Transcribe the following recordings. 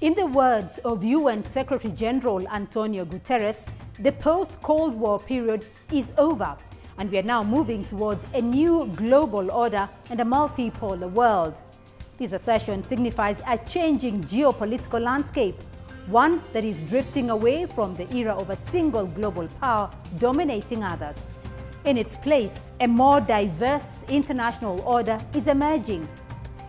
In the words of UN Secretary-General Antonio Guterres, the post-Cold War period is over, and we are now moving towards a new global order and a multipolar world. This assertion signifies a changing geopolitical landscape, one that is drifting away from the era of a single global power dominating others. In its place, a more diverse international order is emerging.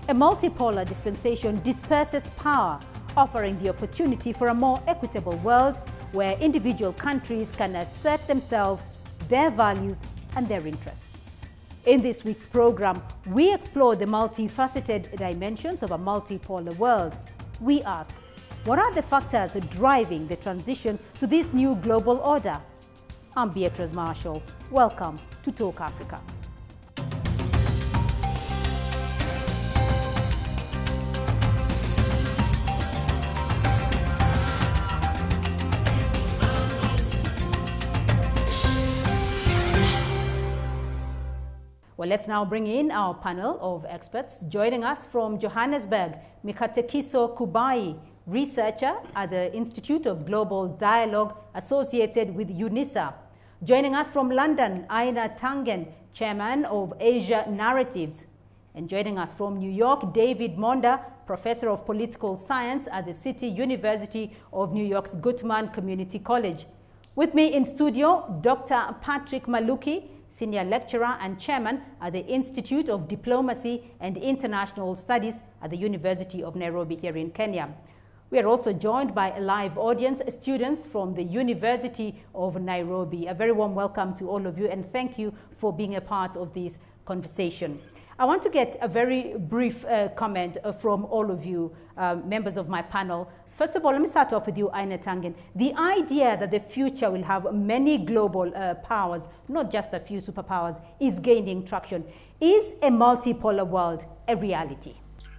A multipolar dispensation disperses power, offering the opportunity for a more equitable world where individual countries can assert themselves, their values, and their interests. In this week's program, we explore the multifaceted dimensions of a multipolar world. We ask, what are the factors driving the transition to this new global order? I'm Beatrice Marshall. Welcome to Talk Africa. Well, let's now bring in our panel of experts. Joining us from Johannesburg, Mikatekiso Kubai, researcher at the Institute of Global Dialogue associated with UNISA. Joining us from London, Aina Tangen, chairman of Asia Narratives. And joining us from New York, David Monda, professor of political science at the City University of New York's Gutman Community College. With me in studio, Dr. Patrick Maluki, senior lecturer and chairman at the Institute of Diplomacy and International Studies at the University of Nairobi here in Kenya. We are also joined by a live audience, students from the University of Nairobi. A very warm welcome to all of you, and thank you for being a part of this conversation. I want to get a very brief comment from all of you, members of my panel. First of all, let me start off with you, Aina Tangen. The idea that the future will have many global powers, not just a few superpowers, is gaining traction. Is a multipolar world a reality?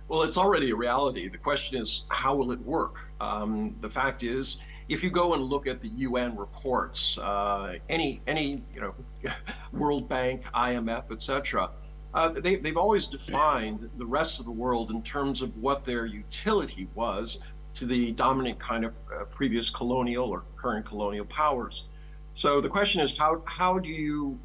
Well, it's already a reality. The question is, how will it work? The fact is, if you go and look at the UN reports, any World Bank, IMF, etc., they've always defined the rest of the world in terms of what their utility was to the dominant kind of previous colonial or current colonial powers. So the question is, how do you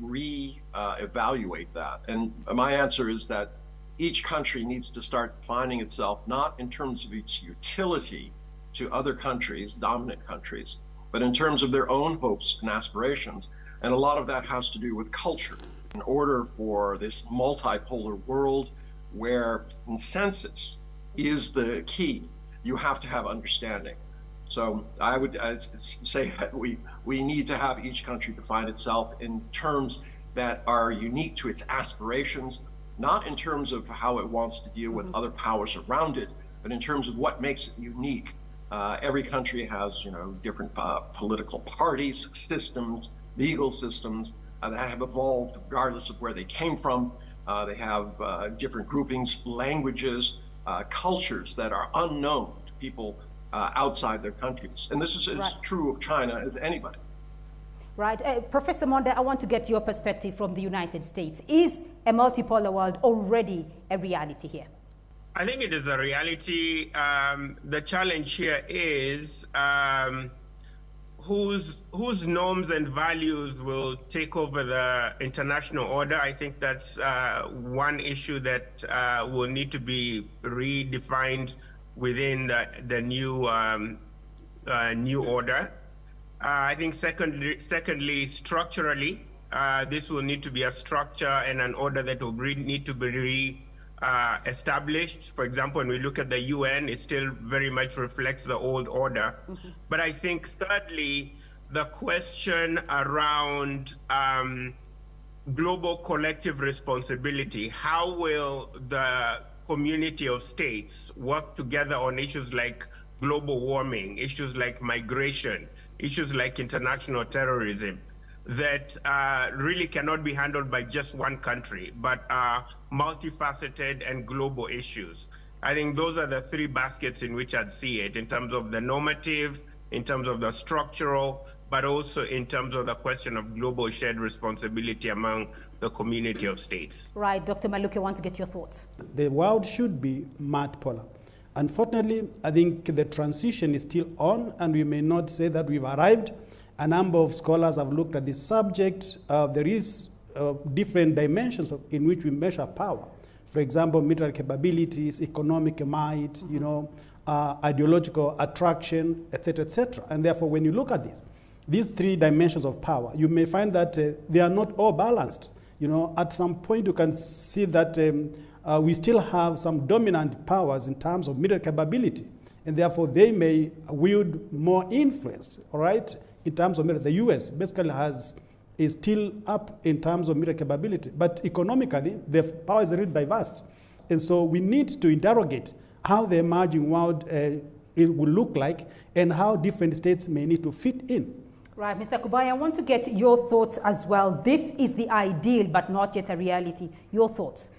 evaluate that? And my answer is that each country needs to start defining itself not in terms of its utility to other countries, dominant countries, but in terms of their own hopes and aspirations. And a lot of that has to do with culture. In order for this multipolar world where consensus is the key, you have to have understanding. So I would say that we need to have each country define itself in terms that are unique to its aspirations, not in terms of how it wants to deal with other powers around it, but in terms of what makes it unique. Every country has, different political parties, systems, legal systems that have evolved regardless of where they came from. They have different groupings, languages, cultures that are unknown to people outside their countries. And this is as true of China as anybody. Right. Professor Monda, I want to get your perspective from the United States. Is a multipolar world already a reality here? I think it is a reality. The challenge here is whose norms and values will take over the international order. I think that's one issue that will need to be redefined within the new order. I think secondly, structurally, this will need to be a structure and an order that will need to be established. For example, when we look at the UN, it still very much reflects the old order. Mm-hmm. But I think thirdly, the question around global collective responsibility, how will the community of states work together on issues like global warming, issues like migration, issues like international terrorism, that really cannot be handled by just one country, but are multifaceted and global issues. I think those are the three baskets in which I'd see it, in terms of the normative, in terms of the structural, but also in terms of the question of global shared responsibility among the community of states. Right, Dr. Maluki, I want to get your thoughts. The world should be multipolar. Unfortunately, I think the transition is still on, and we may not say that we've arrived. A number of scholars have looked at this subject. There is different dimensions in which we measure power. For example, military capabilities, economic might, ideological attraction, etc., etc. And therefore, when you look at these three dimensions of power, you may find that they are not all balanced. At some point, you can see that we still have some dominant powers in terms of military capability, and therefore they may wield more influence, all right, in terms of military. The U.S. basically is still up in terms of military capability, but economically, the power is really diverse. And so we need to interrogate how the emerging world it will look like and how different states may need to fit in. Right, Mr. Kubai, I want to get your thoughts as well. This is the ideal, but not yet a reality. Your thoughts?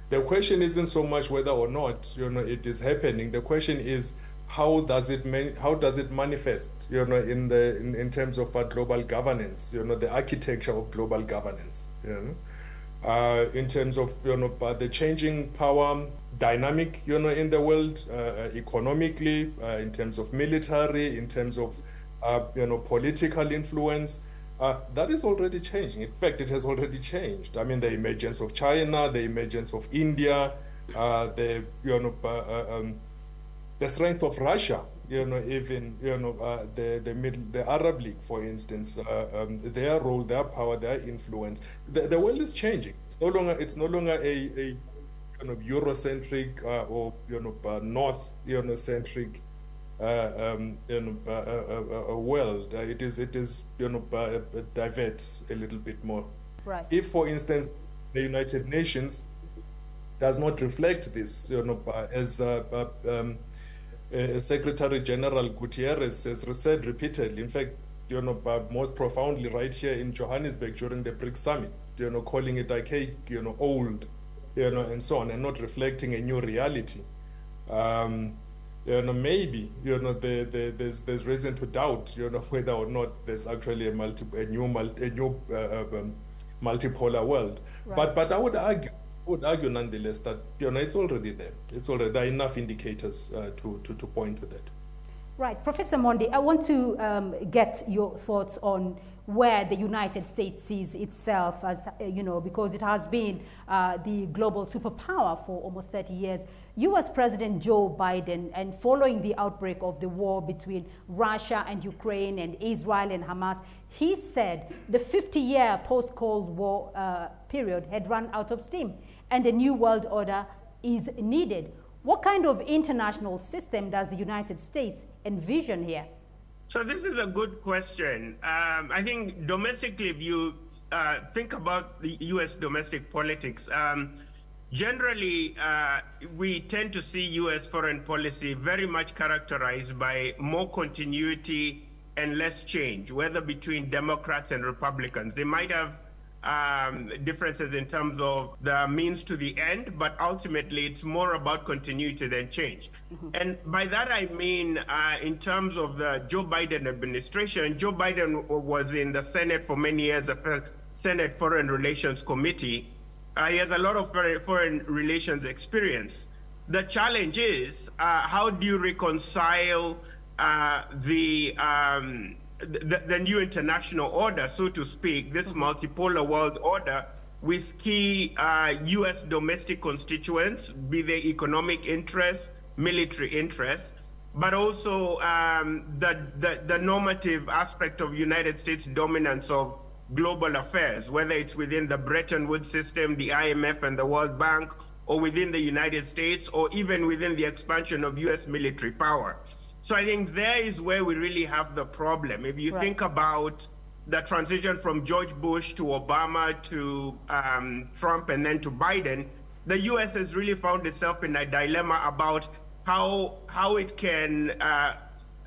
The question isn't so much whether or not it is happening. The question is how does it manifest in terms of global governance, the architecture of global governance, in terms of the changing power dynamic in the world, economically, in terms of military, in terms of political influence. That is already changing. In fact, it has already changed. I mean, the emergence of China, the emergence of India, the strength of Russia, even the Arab League, for instance, their role, their power, their influence. The world is changing. It's no longer a Eurocentric or North centric world. It is diverts a little bit more. Right. If, for instance, the United Nations does not reflect this, as Secretary-General Guterres has said repeatedly, in fact, most profoundly right here in Johannesburg during the BRICS summit, calling it archaic, old, and so on, and not reflecting a new reality. Maybe there's reason to doubt whether or not there's actually a new multipolar world. Right. But I would argue nonetheless that it's already there. There are enough indicators to point to that. Right, Professor Monde, I want to get your thoughts on where the United States sees itself as, because it has been the global superpower for almost 30 years. U.S. President Joe Biden, and following the outbreak of the war between Russia and Ukraine and Israel and Hamas, he said the 50-year post-Cold War period had run out of steam and a new world order is needed. What kind of international system does the United States envision here? So this is a good question. I think domestically, if you think about the U.S. domestic politics, generally, we tend to see U.S. foreign policy very much characterized by more continuity and less change, whether between Democrats and Republicans. They might have differences in terms of the means to the end, but ultimately it's more about continuity than change. Mm-hmm. And by that I mean, in terms of the Joe Biden administration, Joe Biden was in the Senate for many years, the Senate Foreign Relations Committee. He has a lot of foreign relations experience. The challenge is, how do you reconcile the new international order, so to speak, this multipolar world order, with key U.S. domestic constituents, be they economic interests, military interests, but also the normative aspect of United States dominance of global affairs, whether it's within the Bretton Woods system, the IMF and the World Bank, or within the United States, or even within the expansion of U.S. military power. So I think there is where we really have the problem. If you think about the transition from George Bush to Obama to Trump and then to Biden, the U.S. has really found itself in a dilemma about how it can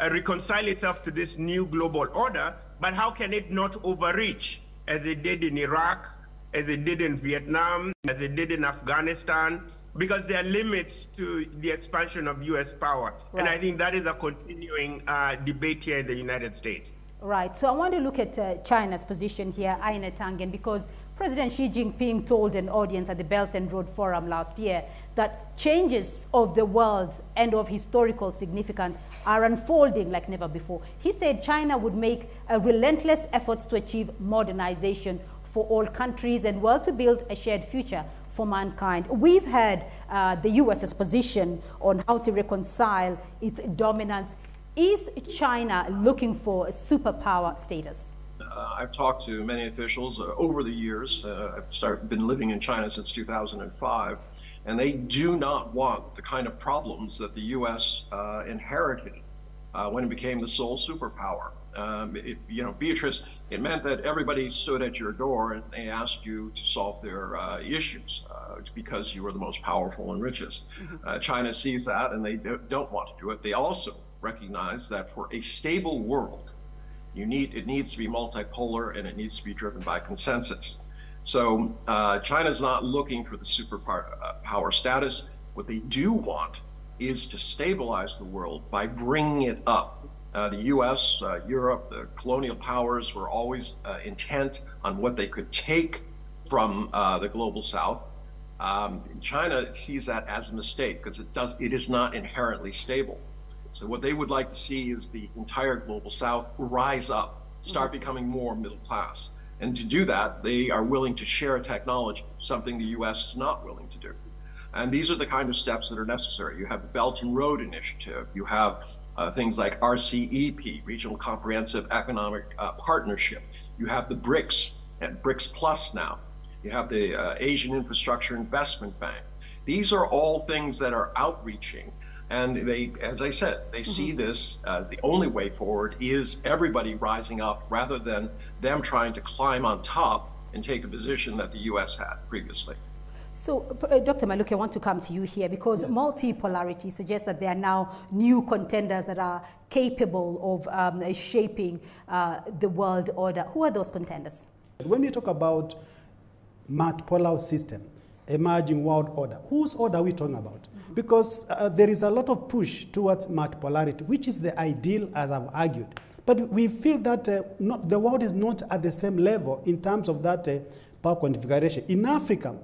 reconcile itself to this new global order, but how can it not overreach, as it did in Iraq, as it did in Vietnam, as it did in Afghanistan, because there are limits to the expansion of U.S. power. Right. And I think that is a continuing debate here in the United States. Right. So I want to look at China's position here, Aina Tangen, because President Xi Jinping told an audience at the Belt and Road Forum last year that changes of the world and of historical significance are unfolding like never before. He said China would make a relentless efforts to achieve modernization for all countries and world to build a shared future for mankind. We've had the US's position on how to reconcile its dominance. Is China looking for a superpower status? I've talked to many officials over the years. I've been living in China since 2005, and they do not want the kind of problems that the U.S. Inherited when it became the sole superpower. Beatrice, it meant that everybody stood at your door and they asked you to solve their issues because you were the most powerful and richest. China sees that and they don't want to do it. They also recognize that for a stable world, it needs to be multipolar and it needs to be driven by consensus. So China's not looking for the superpower status. What they do want is to stabilize the world by bringing it up. The US, Europe, the colonial powers were always intent on what they could take from the global South. China sees that as a mistake because it is not inherently stable. So what they would like to see is the entire global South rise up, start becoming more middle class. And to do that, they are willing to share technology, something the US is not willing to do. And these are the kind of steps that are necessary. You have the Belt and Road Initiative. You have things like RCEP, Regional Comprehensive Economic Partnership. You have the BRICS and BRICS Plus now. You have the Asian Infrastructure Investment Bank. These are all things that are outreaching. And they, as I said, they see this as the only way forward is everybody rising up rather than them trying to climb on top and take the position that the U.S. had previously. So, Dr. Maluki, I want to come to you here because multipolarity suggests that there are now new contenders that are capable of shaping the world order. Who are those contenders? When you talk about multipolar system, emerging world order, whose order are we talking about? Because there is a lot of push towards multipolarity, which is the ideal, as I've argued. But we feel that the world is not at the same level in terms of that power configuration. In Africa,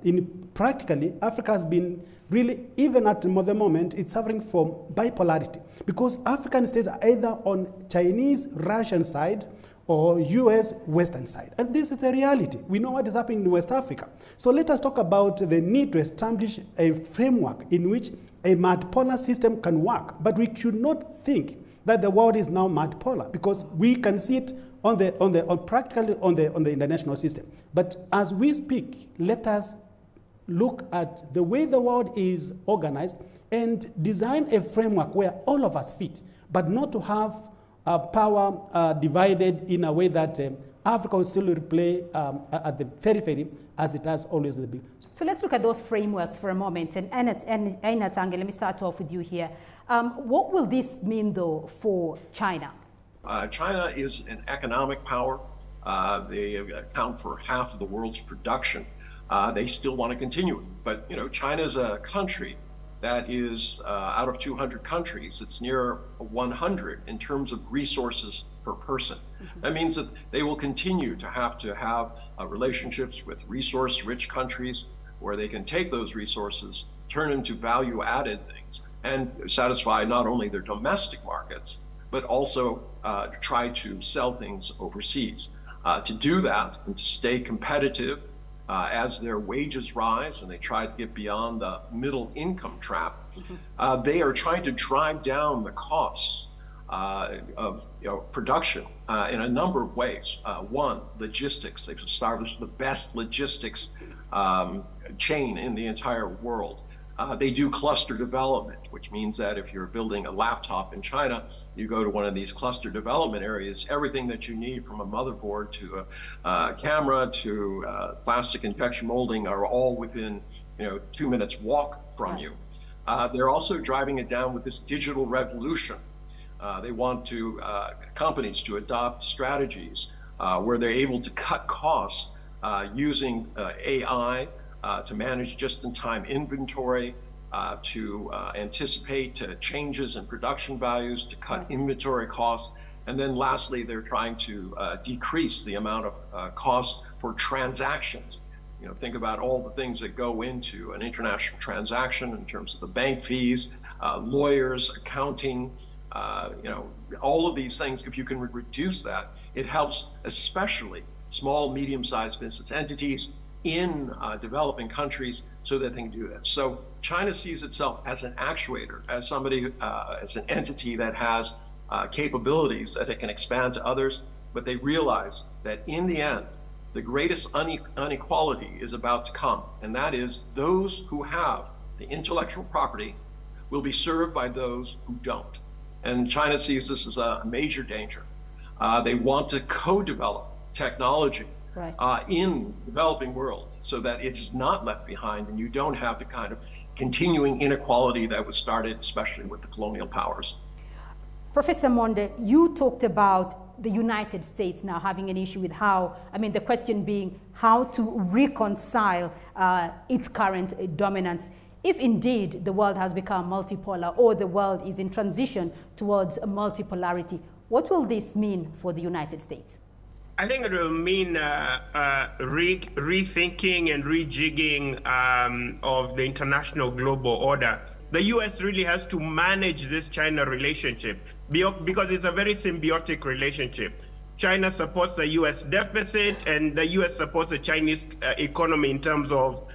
practically, Africa has been really, even at the moment, it's suffering from bipolarity. Because African states are either on Chinese, Russian side, or US Western side. And this is the reality. We know what is happening in West Africa. So let us talk about the need to establish a framework in which a multipolar system can work. But we should not think that the world is now multipolar because we can see it practically on the international system. But as we speak, let us look at the way the world is organized and design a framework where all of us fit, but not to have power divided in a way that Africa will still play at the periphery as it has always been. So let's look at those frameworks for a moment. And Aina Tange, let me start off with you here. What will this mean, though, for China? China is an economic power. They account for half of the world's production. They still want to continue it. But, China is a country that is out of 200 countries, it's near 100 in terms of resources per person. That means that they will continue to have relationships with resource-rich countries where they can take those resources, turn into value-added things, and satisfy not only their domestic markets, but also try to sell things overseas. To do that and to stay competitive as their wages rise and they try to get beyond the middle income trap, they are trying to drive down the costs of production in a number of ways. One, logistics. They've established the best logistics chain in the entire world. They do cluster development, which means that if you're building a laptop in China, you go to one of these cluster development areas, everything that you need from a motherboard to a camera to plastic injection molding are all within 2 minutes walk from you. They're also driving it down with this digital revolution. They want companies to adopt strategies where they're able to cut costs using AI to manage just-in-time inventory, to anticipate changes in production values, to cut inventory costs, and then lastly, they're trying to decrease the amount of costs for transactions. think about all the things that go into an international transaction in terms of the bank fees, lawyers, accounting, all of these things. If you can reduce that, it helps especially small, medium-sized business entities in developing countries so that they can do that. So China sees itself as an actuator, as somebody, as an entity that has capabilities that it can expand to others, but they realize that in the end, the greatest inequality is about to come, and that is those who have the intellectual property will be served by those who don't. And China sees this as a major danger. They want to co-develop technology in developing world so that it's not left behind and you don't have the kind of continuing inequality that was started, especially with the colonial powers. Professor Monde, you talked about the United States now having an issue with how, the question being how to reconcile its current dominance. If indeed the world has become multipolar or the world is in transition towards a multipolarity, what will this mean for the United States? I think it will mean rethinking and rejigging of the international global order. The U.S. really has to manage this China relationship because it's a very symbiotic relationship. China supports the U.S. deficit, and the U.S. supports the Chinese economy in terms of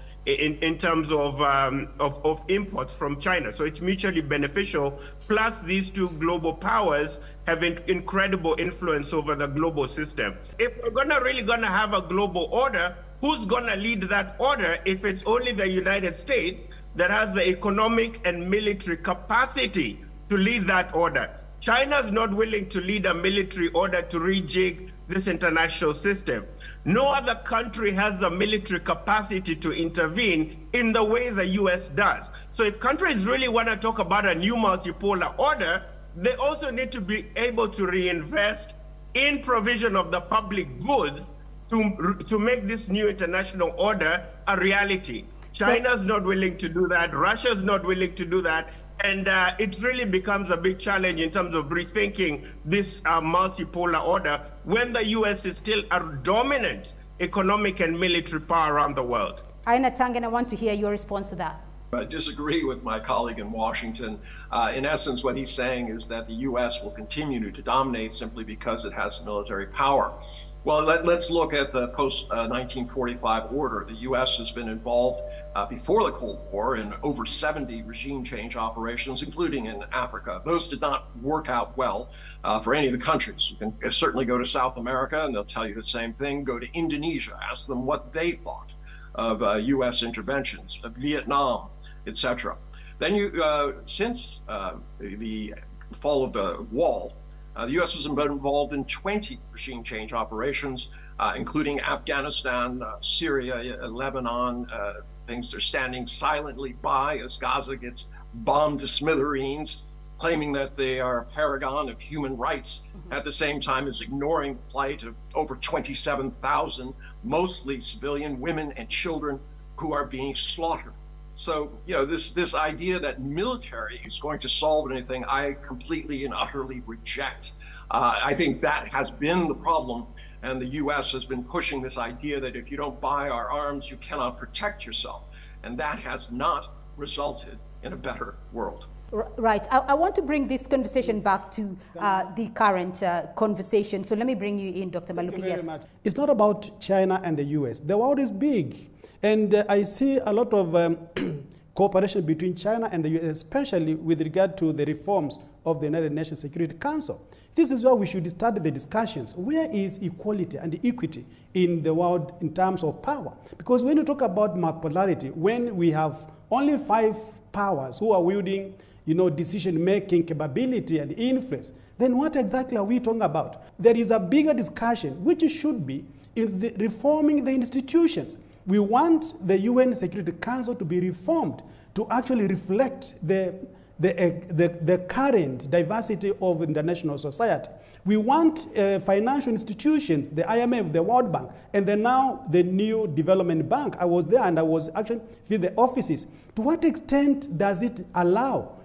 imports from China. So it's mutually beneficial. Plus, these two global powers have incredible influence over the global system. If we're really gonna have a global order, who's gonna lead that order if it's only the United States that has the economic and military capacity to lead that order? China's not willing to lead a military order to rejig this international system. No other country has the military capacity to intervene in the way the US does. So if countries really want to talk about a new multipolar order, they also need to be able to reinvest in provision of the public goods to make this new international order a reality. China's not willing to do that. Russia's not willing to do that. And it really becomes a big challenge in terms of rethinking this multipolar order when the U.S. is still a dominant economic and military power around the world. Aina Tangen, I want to hear your response to that. I disagree with my colleague in Washington. In essence, what he's saying is that the U.S. will continue to dominate simply because it has military power. Well, let's look at the post-1945 order. The U.S. has been involved before the Cold War in over 70 regime change operations, including in Africa. Those did not work out well for any of the countries. You can certainly go to South America and they'll tell you the same thing. Go to Indonesia, ask them what they thought of U.S. interventions, Vietnam, etc. Then since the fall of the wall, the U.S. has been involved in 20 regime change operations, including Afghanistan, Syria, Lebanon, things they're standing silently by as Gaza gets bombed to smithereens, claiming that they are a paragon of human rights, at the same time as ignoring the plight of over 27,000, mostly civilian women and children who are being slaughtered. So, this idea that military is going to solve anything, I completely and utterly reject. I think that has been the problem, and the U.S. has been pushing this idea that if you don't buy our arms, you cannot protect yourself. And that has not resulted in a better world. Right. I want to bring this conversation back to the current conversation. So let me bring you in, Dr. Maluku. Yes. It's not about China and the U.S. The world is big. And I see a lot of cooperation between China and the U.S., especially with regard to the reforms of the United Nations Security Council. This is where we should start the discussions. Where is equality and equity in the world in terms of power? Because when you talk about multipolarity, when we have only 5 powers who are wielding, decision-making capability and influence, then what exactly are we talking about? There is a bigger discussion, which should be in reforming the institutions. We want the UN Security Council to be reformed to actually reflect the current diversity of international society. We want financial institutions, the IMF, the World Bank, and then now the new Development Bank. I was there and I was actually with the offices. To what extent does it allow,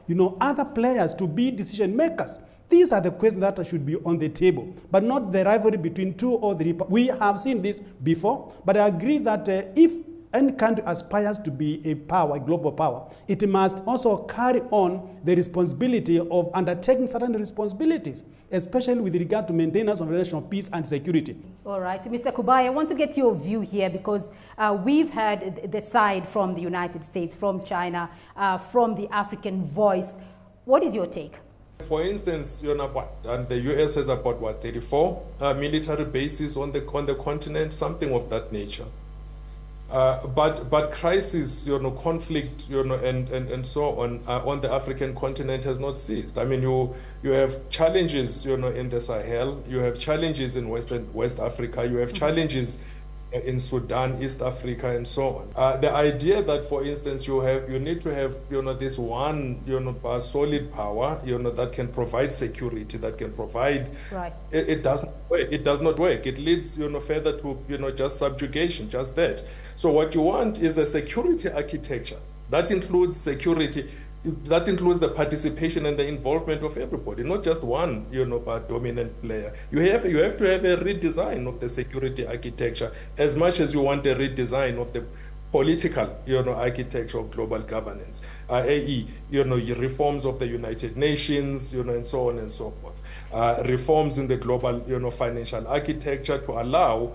other players to be decision makers? These are the questions that should be on the table, but not the rivalry between 2 or 3. We have seen this before, but I agree that if any country aspires to be a power, a global power, it must also carry on the responsibility of undertaking certain responsibilities, especially with regard to maintenance of national peace and security. All right, Mr. Kubai, I want to get your view here because we've heard the side from the United States, from China, from the African voice. What is your take? For instance, the US has about 34 military bases on the continent, something of that nature. But crisis, conflict, and so on the African continent has not ceased. I mean, you have challenges, in the Sahel, you have challenges in West Africa, you have challenges in Sudan, East Africa, and so on. The idea that, for instance, you need to have, this one, solid power, that can provide security, that can provide. Right. It doesn't work. It does not work. It leads, further to, just subjugation, just that. So what you want is a security architecture that includes security. That includes the participation and the involvement of everybody, not just one, dominant player. You have to have a redesign of the security architecture as much as you want a redesign of the political, architecture of global governance, i.e., reforms of the United Nations, and so on and so forth. Reforms in the global, financial architecture to allow,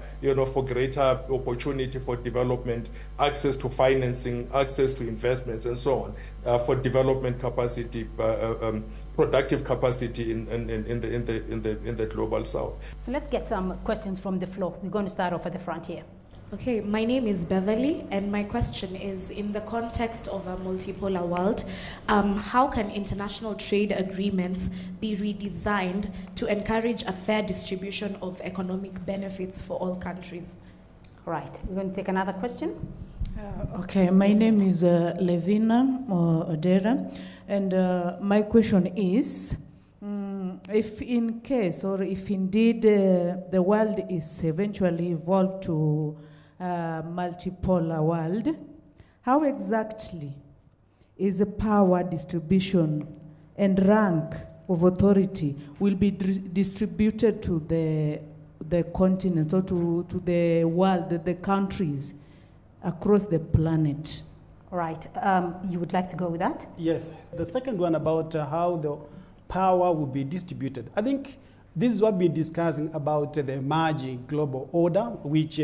for greater opportunity for development, access to financing, access to investments, and so on, for development capacity, productive capacity in the global south. So let's get some questions from the floor. We're going to start off at the front here. Okay, my name is Beverly, and my question is, in the context of a multipolar world, how can international trade agreements be redesigned to encourage a fair distribution of economic benefits for all countries? All right, we're going to take another question. Okay, my name is Levina Odera, and my question is, if in case, or if indeed the world is eventually evolved to multipolar world, how exactly is the power distribution and rank of authority will be distributed to the continent or to the world, the countries across the planet? All right, you would like to go with that? Yes, the second one about how the power will be distributed. I think this is what we've been discussing about the emerging global order, which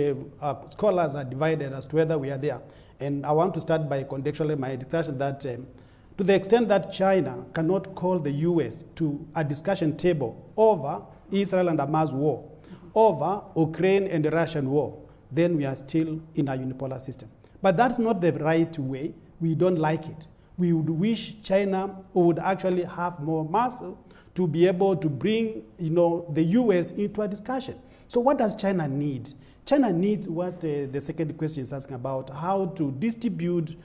scholars are divided as to whether we are there. And I want to start by contextualizing my discussion that to the extent that China cannot call the US to a discussion table over Israel and Hamas war, over Ukraine and the Russian war, then we are still in a unipolar system. But that's not the right way. We don't like it. We would wish China would actually have more muscle to be able to bring, the US into a discussion. So what does China need? China needs what the second question is asking about, how to distribute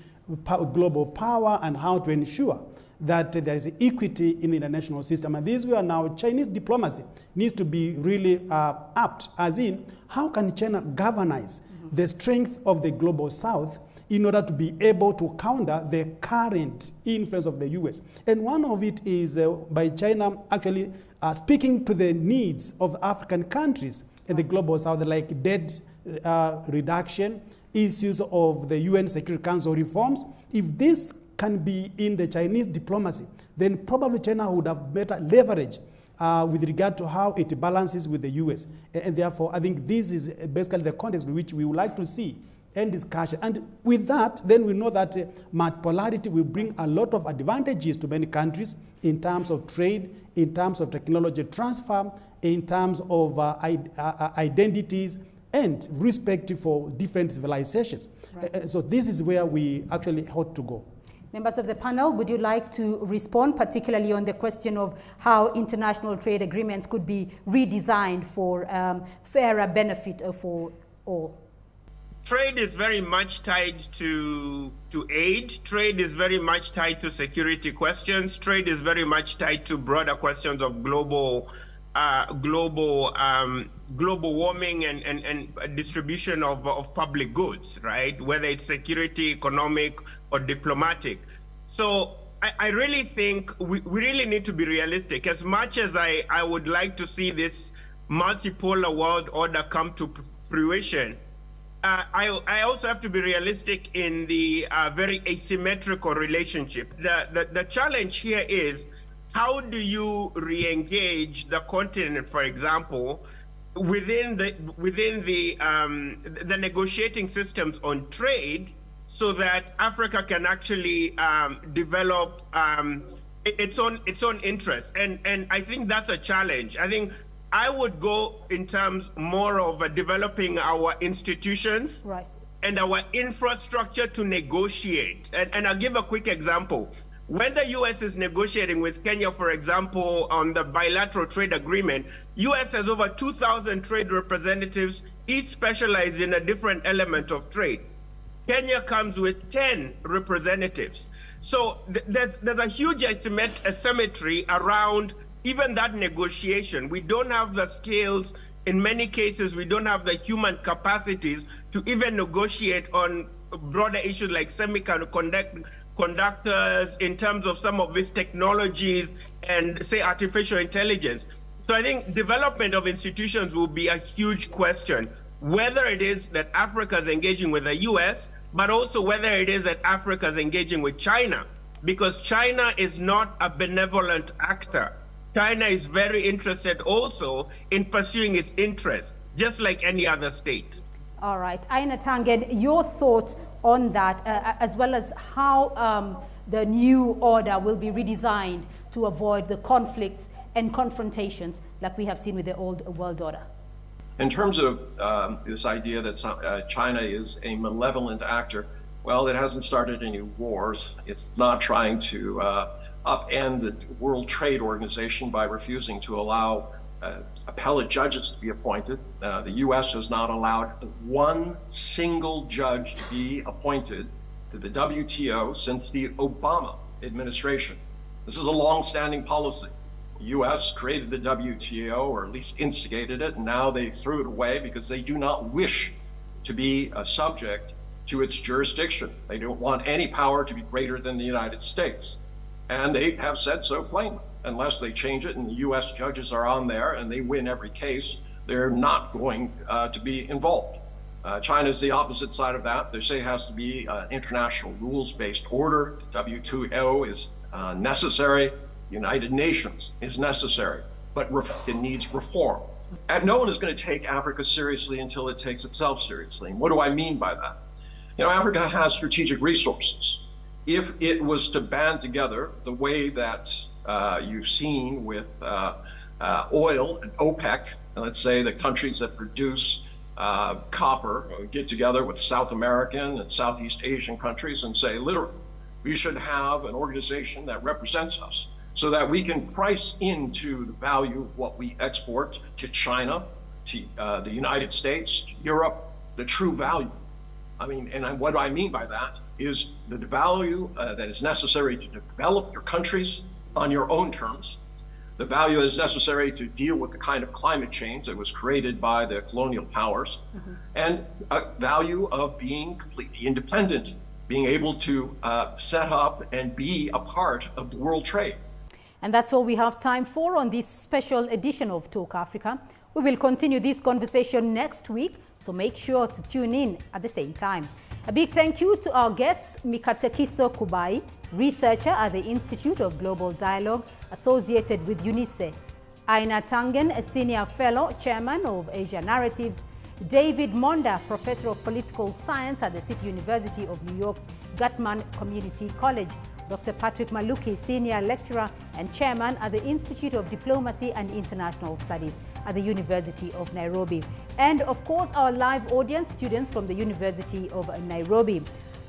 global power and how to ensure that there is equity in the international system. And this where now Chinese diplomacy needs to be really apt, as in, how can China galvanize the strength of the global south in order to be able to counter the current influence of the US. And one of it is by China actually speaking to the needs of African countries in the global south, like debt reduction, issues of the UN Security Council reforms. If this can be in the Chinese diplomacy, then probably China would have better leverage with regard to how it balances with the US. And therefore, I think this is basically the context in which we would like to see and discussion. And with that, then we know that multipolarity will bring a lot of advantages to many countries in terms of trade, in terms of technology transfer, in terms of identities and respect for different civilizations. Right. So this is where we actually ought to go. Members of the panel, would you like to respond, particularly on the question of how international trade agreements could be redesigned for fairer benefit for all? Trade is very much tied to aid. Trade is very much tied to security questions. Trade is very much tied to broader questions of global warming and distribution of public goods, right? Whether it's security, economic, or diplomatic. So I really think we really need to be realistic. As much as I would like to see this multipolar world order come to fruition, I also have to be realistic in the very asymmetrical relationship. The challenge here is, how do you re-engage the continent, for example, within the negotiating systems on trade, so that Africa can actually develop its own interests? And I think that's a challenge. I think I would go in terms more of developing our institutions, right, and our infrastructure to negotiate. And I'll give a quick example. When the U.S. is negotiating with Kenya, for example, on the bilateral trade agreement, U.S. has over 2,000 trade representatives, each specialized in a different element of trade. Kenya comes with 10 representatives. So there's a huge asymmetry around even that negotiation. We don't have the skills. In many cases, we don't have the human capacities to even negotiate on broader issues like semiconductors, in terms of some of these technologies and, say, artificial intelligence. So I think development of institutions will be a huge question, whether it is that Africa is engaging with the US, but also whether it is that Africa is engaging with China, because China is not a benevolent actor. China is very interested also in pursuing its interests, just like any other state. All right. Aina Tangen, your thoughts on that, as well as how the new order will be redesigned to avoid the conflicts and confrontations like we have seen with the old world order? In terms of this idea that China is a malevolent actor, well, it hasn't started any wars. It's not trying to upend the World Trade Organization by refusing to allow appellate judges to be appointed. The U.S. has not allowed one single judge to be appointed to the WTO since the Obama administration. This is a long-standing policy. The U.S. created the WTO, or at least instigated it, and now they threw it away because they do not wish to be subject to its jurisdiction. They don't want any power to be greater than the United States. And they have said so plainly. Unless they change it and the U.S. judges are on there and they win every case, they're not going to be involved. China is the opposite side of that. They say it has to be an international rules-based order. The WTO is necessary. The United Nations is necessary, but it needs reform. And no one is going to take Africa seriously until it takes itself seriously. And what do I mean by that? You know, Africa has strategic resources. If it was to band together the way that you've seen with oil and OPEC, and let's say the countries that produce copper get together with South American and Southeast Asian countries and say, literally, we should have an organization that represents us so that we can price into the value of what we export to China, to the United States, to Europe, the true value. I mean, and what I mean by that is the value that is necessary to develop your countries on your own terms, the value that is necessary to deal with the kind of climate change that was created by the colonial powers, and a value of being completely independent, being able to set up and be a part of the world trade. And that's all we have time for on this special edition of Talk Africa. We will continue this conversation next week, so make sure to tune in at the same time. A big thank you to our guests, Mikatekiso Kubai, researcher at the Institute of Global Dialogue associated with UNICE; Aina Tangen, a senior fellow, chairman of Asia Narratives; David Monda, professor of political science at the City University of New York's Gutman Community College; Dr. Patrick Maluki, senior lecturer and chairman at the Institute of Diplomacy and International Studies at the University of Nairobi; and of course our live audience, students from the University of Nairobi.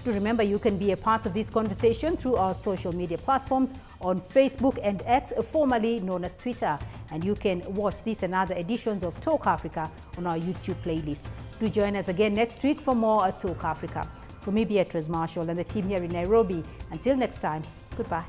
Do remember you can be a part of this conversation through our social media platforms on Facebook and X, formerly known as Twitter. And you can watch this and other editions of Talk Africa on our YouTube playlist. Do join us again next week for more Talk Africa. For me, Beatrice Marshall, and the team here in Nairobi, until next time, goodbye.